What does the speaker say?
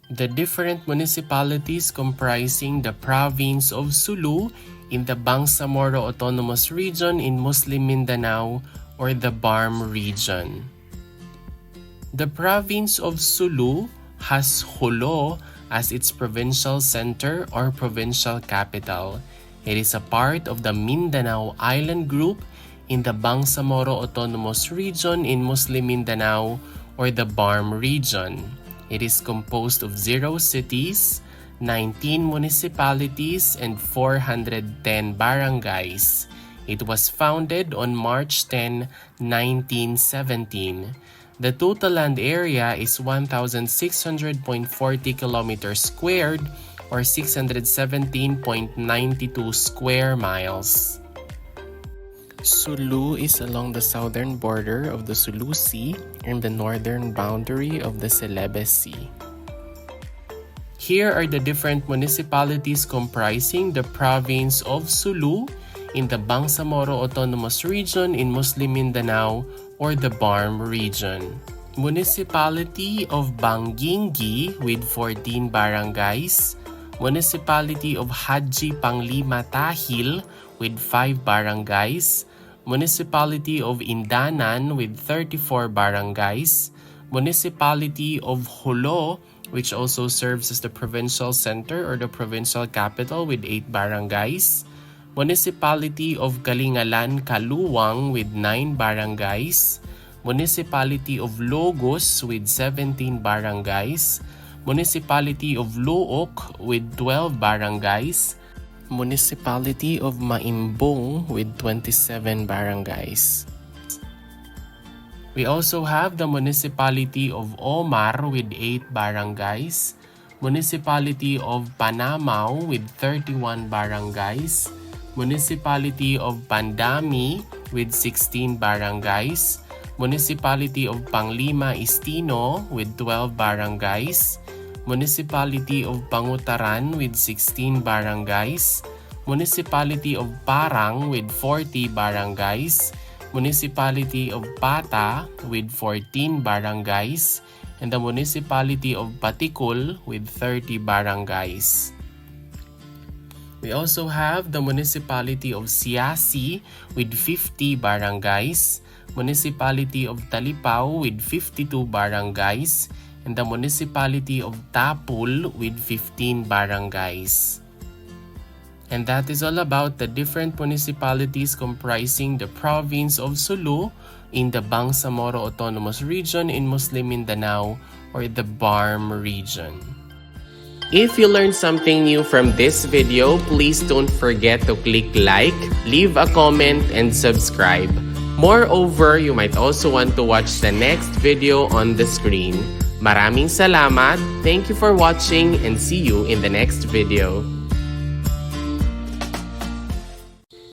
The different municipalities comprising the province of Sulu in the Bangsamoro Autonomous Region in Muslim Mindanao or the BARMM region. The province of Sulu has Jolo as its provincial center or provincial capital. It is a part of the Mindanao Island Group in the Bangsamoro Autonomous Region in Muslim Mindanao or the BARMM region. It is composed of 0 cities, 19 municipalities, and 410 barangays. It was founded on March 10, 1917. The total land area is 1,600.40 kilometers squared or 617.92 square miles. Sulu is along the southern border of the Sulu Sea and the northern boundary of the Celebes Sea. Here are the different municipalities comprising the province of Sulu in the Bangsamoro Autonomous Region in Muslim Mindanao or the BARMM region. Municipality of Bangingi with 14 barangays. Municipality of Haji Panglima Tahil with 5 barangays. Municipality of Indanan with 34 barangays. Municipality of Jolo, which also serves as the provincial center or the provincial capital with 8 barangays. Municipality of Galingalan Kaluwang with 9 barangays. Municipality of Logos with 17 barangays. Municipality of Luok with 12 barangays. Municipality of Maimbong with 27 barangays. We also have the Municipality of Omar with 8 barangays, Municipality of Panamaw with 31 barangays, Municipality of Pandami with 16 barangays, Municipality of Panglima Istino with 12 barangays, Municipality of Pangutaran with 16 barangays, Municipality of Parang with 40 barangays, Municipality of Pata with 14 barangays, and the Municipality of Patikul with 30 barangays. We also have the Municipality of Siasi with 50 barangays, Municipality of Talipao with 52 barangays, and the Municipality of Tapul with 15 barangays. And that is all about the different municipalities comprising the province of Sulu in the Bangsamoro Autonomous Region in Muslim Mindanao or the BARMM region. If you learned something new from this video, please don't forget to click like, leave a comment, and subscribe. Moreover, you might also want to watch the next video on the screen. Maraming salamat, thank you for watching, and see you in the next video.